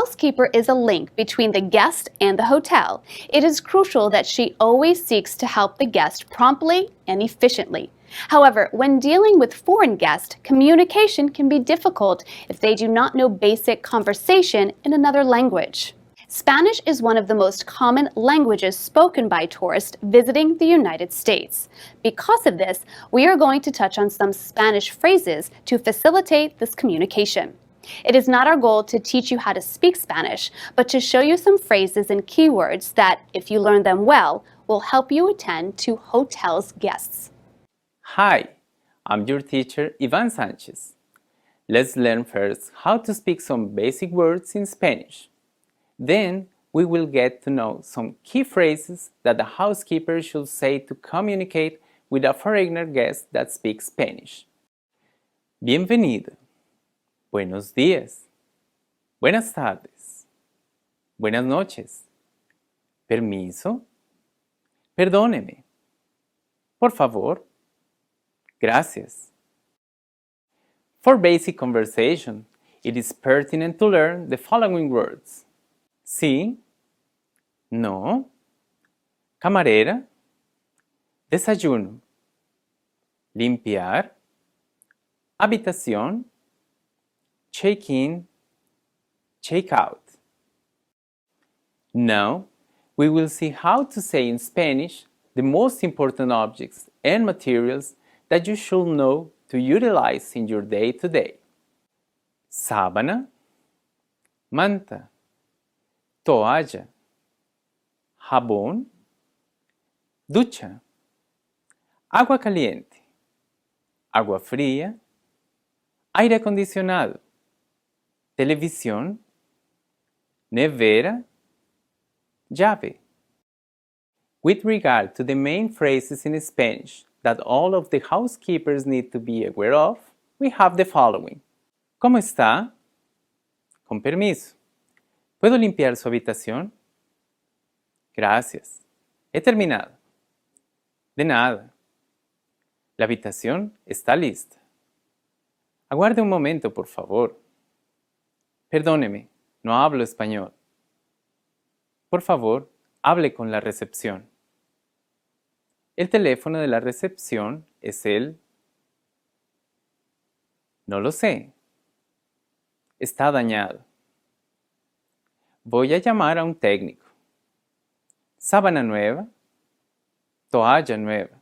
housekeeper is a link between the guest and the hotel. It is crucial that she always seeks to help the guest promptly and efficiently. However, when dealing with foreign guests, communication can be difficult if they do not know basic conversation in another language. Spanish is one of the most common languages spoken by tourists visiting the United States. Because of this, we are going to touch on some Spanish phrases to facilitate this communication. It is not our goal to teach you how to speak Spanish, but to show you some phrases and keywords that, if you learn them well, will help you attend to hotels' guests. Hi, I'm your teacher, Ivan Sanchez. Let's learn first how to speak some basic words in Spanish. Then, we will get to know some key phrases that the housekeeper should say to communicate with a foreigner guest that speaks Spanish. Bienvenido. Buenos días. Buenas tardes. Buenas noches. Permiso. Perdóneme. Por favor. Gracias. For basic conversation, it is pertinent to learn the following words. Sí. No. Camarera. Desayuno. Limpiar. Habitación. Check-in, check-out. Now, we will see how to say in Spanish the most important objects and materials that you should know to utilize in your day-to-day. Sábana, manta, toalla, jabón, ducha, agua caliente, agua fría, aire acondicionado, televisión, nevera, llave. With regard to the main phrases in Spanish that all of the housekeepers need to be aware of, we have the following. ¿Cómo está? Con permiso. ¿Puedo limpiar su habitación? Gracias. He terminado. De nada. La habitación está lista. Aguarde un momento, por favor. Perdóneme, no hablo español. Por favor, hable con la recepción. El teléfono de la recepción es el... No lo sé. Está dañado. Voy a llamar a un técnico. Sábana nueva. Toalla nueva.